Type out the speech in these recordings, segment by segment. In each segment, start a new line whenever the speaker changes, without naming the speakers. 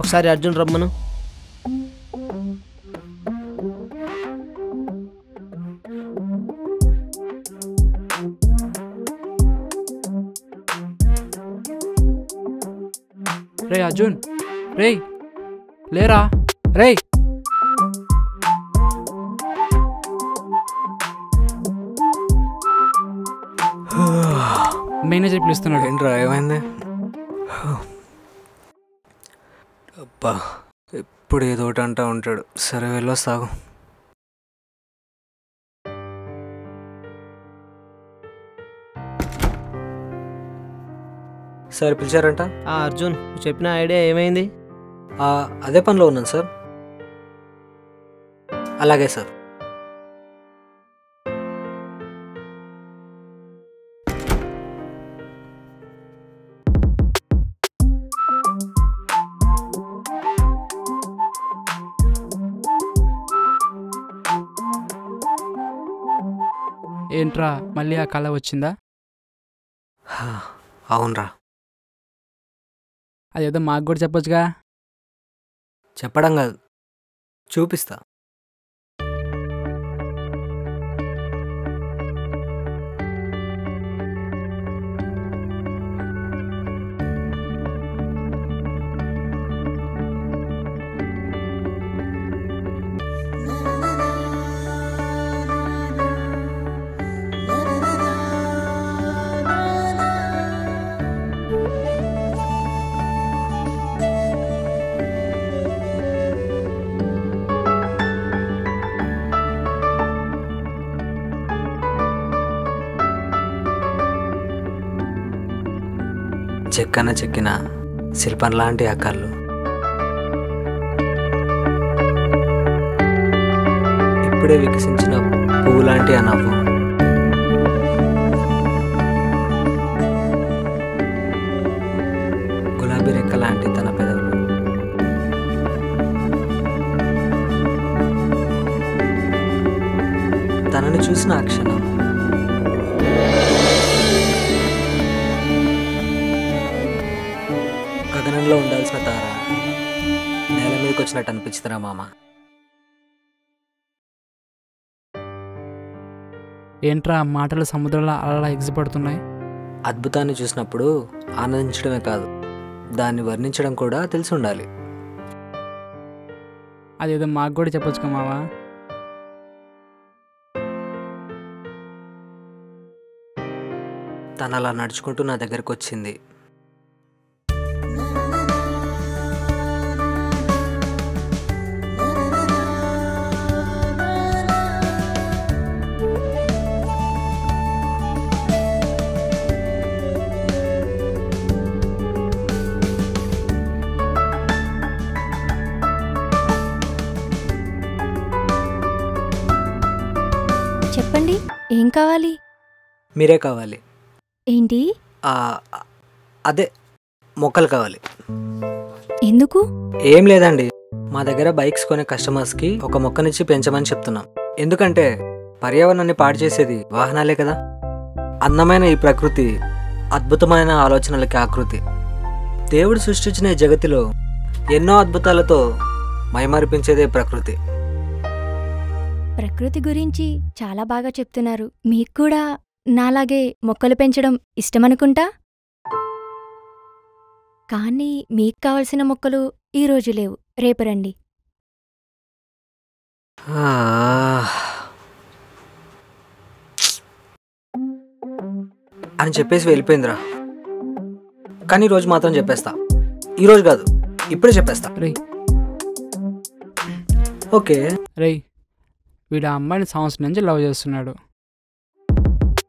ఒకసారి అర్జున్ రమ్మను.
రే అర్జున్, రే లేరా, రే మేనేజర్ పిలుస్తున్నాడు.
ఏంట్రా ఏమైంది? అబ్బా ఎప్పుడు ఏదో ఒకటి అంటూ ఉంటాడు. సరే వెళ్ళొస్తాగు. సార్ పిలిచారంట?
అర్జున్, నువ్వు చెప్పిన ఐడియా ఏమైంది?
అదే పనిలో ఉన్నాను సార్. అలాగే సార్.
ఏంట్రా మళ్ళీ ఆ కళ వచ్చిందా?
అవునరా.
అదేదో మాకు కూడా చెప్పొచ్చుగా.
చెప్పడం కాదు, చూపిస్తా. చెక్కిన శిల్పం లాంటి ఆ కళ్ళు ఇప్పుడే వికసించిన పువ్వు లాంటి ఆ నవ్వు, గులాబీ రెక్క లాంటి తన పెదవులు, తనని చూసిన ఆ క్షణం గగనంలో ఉండాల్సిన తార నేల మీదకి వచ్చినట్టు అనిపించుతురా మామ.
ఏంట్రా మాటలు సముద్రంలో అలా ఎగిసిపడుతున్నాయి?
అద్భుతాన్ని చూసినప్పుడు ఆనందించడమే కాదు, దాన్ని వర్ణించడం కూడా తెలిసి ఉండాలి.
అదేదో మాకు కూడా చెప్పొచ్చుగా మావా.
తను అలా నడుచుకుంటూ నా దగ్గరకు వచ్చింది.
చెప్పండి, ఏం కావాలి?
మీరే కావాలి.
ఏంటి?
అదే మొక్కలు కావాలి.
ఎందుకు?
ఏం లేదండి, మా దగ్గర బైక్స్ కొనే కస్టమర్స్కి ఒక మొక్కనిచ్చి పెంచమని చెప్తున్నాం. ఎందుకంటే పర్యావరణాన్ని పాడు చేసేది వాహనాలే కదా. అందమైన ఈ ప్రకృతి అద్భుతమైన ఆలోచనలకి ఆకృతి. దేవుడు సృష్టించిన ఈ జగతిలో ఎన్నో అద్భుతాలతో మైమరిపించేదే ప్రకృతి.
ప్రకృతి గురించి చాలా బాగా చెప్తున్నారు. మీకు కూడా నాలాగే మొక్కలు పెంచడం ఇష్టమనుకుంటా. కానీ మీకు కావలసిన మొక్కలు ఈరోజు లేవు, రేపు రండి.
అని చెప్పేసి వెళ్ళిపోయిందిరా. కానీ ఈరోజు మాత్రం చెప్పేస్తా. ఈరోజు కాదు, ఇప్పుడే చెప్పేస్తా.
రేయ్
ఓకే.
రేయ్, వీడు ఆ అమ్మాయిని సంవత్సరం నుంచి లవ్ చేస్తున్నాడు,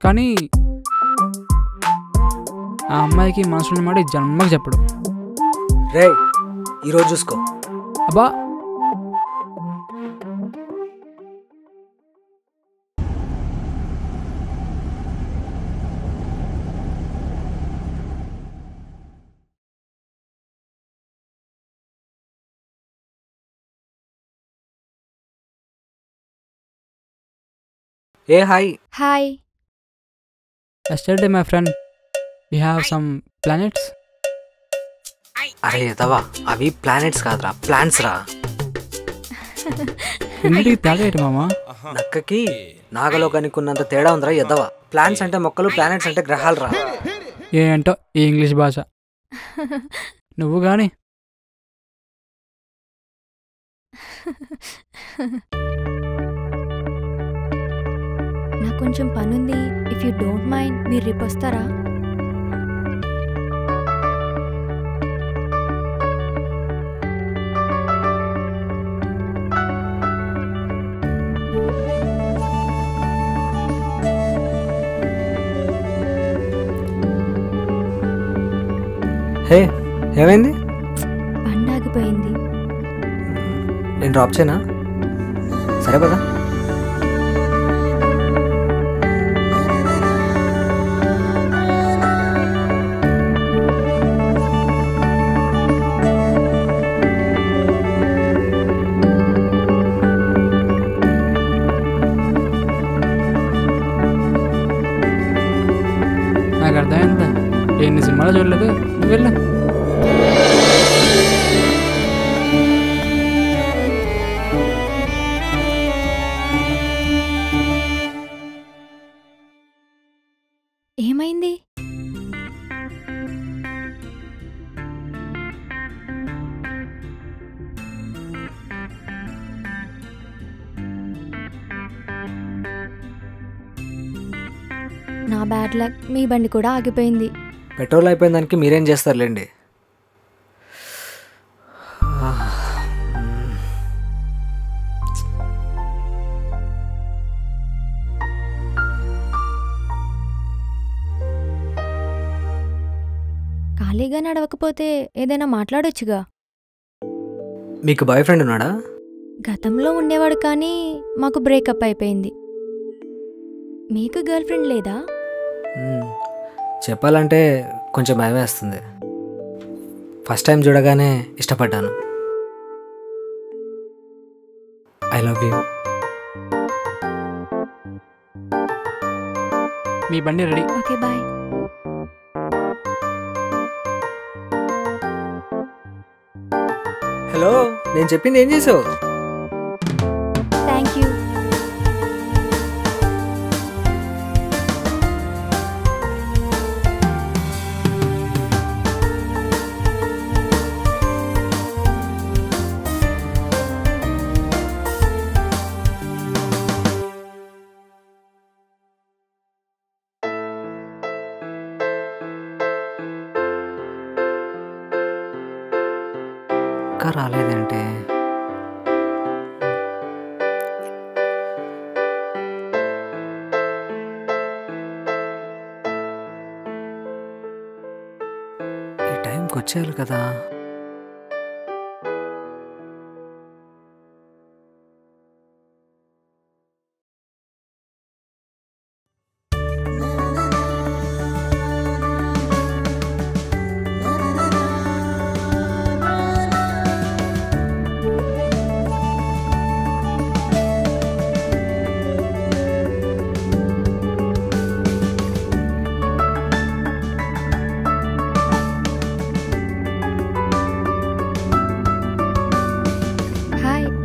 కానీ ఆ అమ్మాయికి మనసులో మాట జన్మకు చెప్పడు.
రే ఈరోజు చూసుకో.
అబ్బా
ఏ hi.
Hi.
yesterday my friend we have some planets.
అరే ఎదవా, అవి ప్లానెట్స్ కాదురా, ప్లాంట్స్ రా.
రెండింటికి తేడా ఏంటి మామ?
నక్కకి నాగలోకానికి ఉన్నంత తేడా ఉందిరా ఎదవా. ప్లాంట్స్ అంటే మొక్కలు, ప్లానెట్స్ అంటే గ్రహాలు రా.
ఏంటో ఈ ఇంగ్లీష్ భాష. నువ్వు కానీ
నాకు కొంచెం పనుంది. ఇఫ్ యూ డోంట్ మైండ్ మీరు రేపు వస్తారా?
హే, ఏమైంది?
బండి ఆగిపోయింది.
నేను డ్రాప్ చేయనా? సరే పదా.
నాకు అర్థమైందా? ఎన్ని సినిమాలు చూడలేదు, నువ్వు వెళ్ళు.
ఏమైంది? నా బ్యాడ్ లక్, మీ బండి కూడా ఆగిపోయింది.
పెట్రోల్ అయిపోయిన దానికి మీరేం చేస్తారులేండి.
ఖాళీగా నడవకపోతే ఏదైనా మాట్లాడొచ్చుగా.
మీకు బాయ్ ఫ్రెండ్ ఉన్నాడా?
గతంలో ఉండేవాడు కానీ మాకు బ్రేకప్ అయిపోయింది. మీకు గర్ల్ ఫ్రెండ్ లేదా?
చెప్పాలంటే కొంచెం భయం వేస్తుంది. ఫస్ట్ టైం చూడగానే ఇష్టపడ్డాను. I love you.
మీ బండి రెడీ.
Okay bye.
హలో, నేను చెప్పింది ఏం చేసావు?
Thank you.
ఇంకా రాలేదంటే ఈ టైంకి వచ్చేయాలి కదా.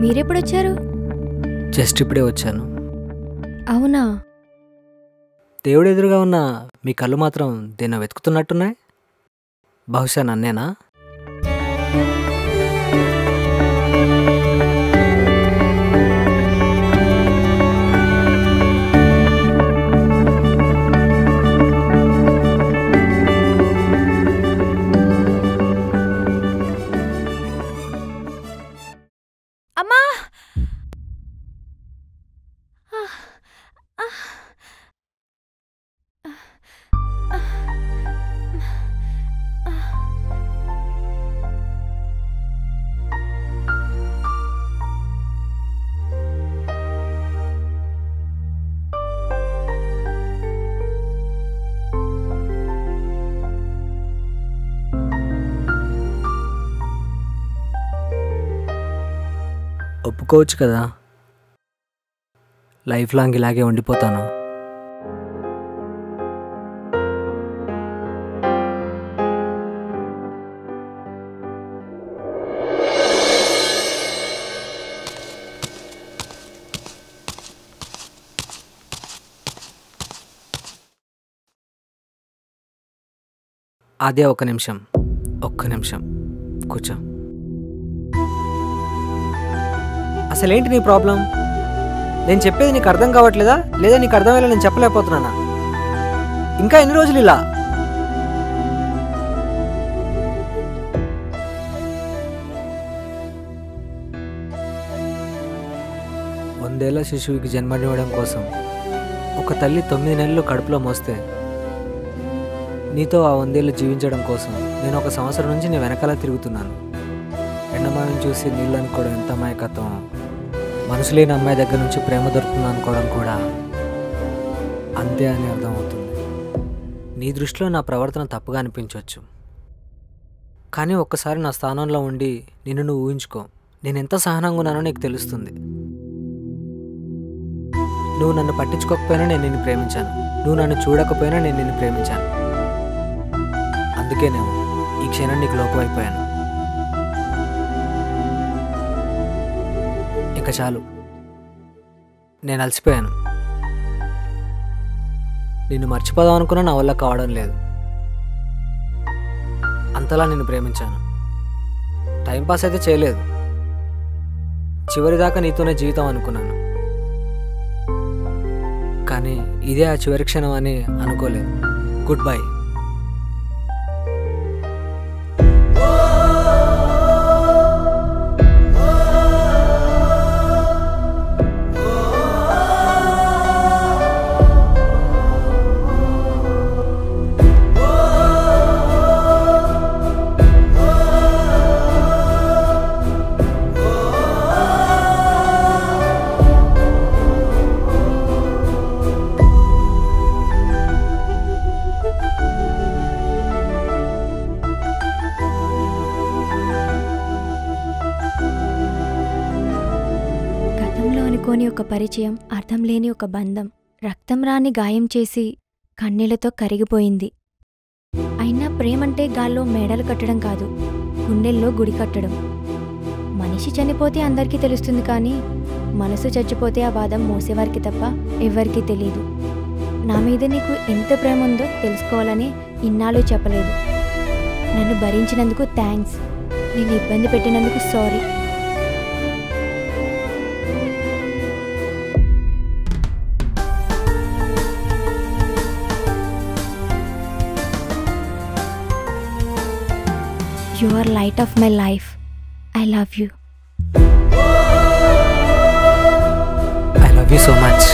మీరెప్పుడొచ్చారు?
జస్ట్ ఇప్పుడే వచ్చాను.
అవునా?
దేవుడు ఎదురుగా ఉన్న మీ కళ్ళు మాత్రం దేన్నో వెతుకుతున్నట్టున్నాయి. బహుశా నన్నేనా?
అమ్మా!
ఒప్పుకోవచ్చు కదా, లైఫ్ లాంగ్ ఇలాగే ఉండిపోతాను. అదే ఒక్క నిమిషం కూర్చో. అసలేంటి నీ ప్రాబ్లం? నేను చెప్పేది నీకు అర్థం కావట్లేదా, లేదా నీకు అర్థమయ్యేలా నేను చెప్పలేకపోతున్నానా? ఇంకా ఎన్ని రోజులు ఇలా? వందేళ్ల శిశువుకి జన్మనివ్వడం కోసం ఒక తల్లి 9 నెలలు కడుపులో మోస్తే, నీతో ఆ 100 ఏళ్ళు జీవించడం కోసం నేను 1 సంవత్సరం నుంచి నీ వెనకాల తిరుగుతున్నాను. ఎండమావిని చూసి నీళ్ళు అనుకోవడం ఎంత అమాయకత్వం, మనసు లేని అమ్మాయి దగ్గర నుంచి ప్రేమ దొరుకుతుంది అనుకోవడం కూడా అంతే అని అర్థమవుతుంది. నీ దృష్టిలో నా ప్రవర్తన తప్పుగా అనిపించవచ్చు, కానీ ఒక్కసారి నా స్థానంలో ఉండి నిన్ను నువ్వు ఊహించుకో. నేను ఎంత సహనంగా ఉన్నానో నీకు తెలుస్తుంది. నువ్వు నన్ను పట్టించుకోకపోయినా నేను నిన్ను ప్రేమించాను, నువ్వు నన్ను చూడకపోయినా నేను నిన్ను ప్రేమించాను. అందుకే నేను ఈ క్షణం నీకు లోకమైపోయాను. ఇక చాలు, నేను అలసిపోయాను. నిన్ను మర్చిపోదాం అనుకున్నా నా వల్ల కావడం లేదు. అంతలా నిన్ను ప్రేమించాను. టైంపాస్ అయితే చేయలేదు, చివరిదాకా నీతోనే జీవితం అనుకున్నాను. కానీ ఇదే ఆ చివరి క్షణం అని అనుకోలేదు. Good bye.
అనుకోని ఒక పరిచయం, అర్థం లేని ఒక బంధం, రక్తం రాని గాయం చేసి కన్నీళ్లతో కరిగిపోయింది. అయినా ప్రేమంటే గాల్లో మేడలు కట్టడం కాదు, గుండెల్లో గుడి కట్టడం. మనిషి చనిపోతే అందరికీ తెలుస్తుంది, కానీ మనసు చచ్చిపోతే ఆ బాధ మోసేవారికి తప్ప ఎవరికీ తెలియదు. నా మీద నీకు ఎంత ప్రేమ ఉందో తెలుసుకోవాలని ఇన్నాళ్ళు చెప్పలేదు. నన్ను భరించినందుకు థ్యాంక్స్, నేను ఇబ్బంది పెట్టినందుకు sorry. You are light of my life. I love you.
I love you so much.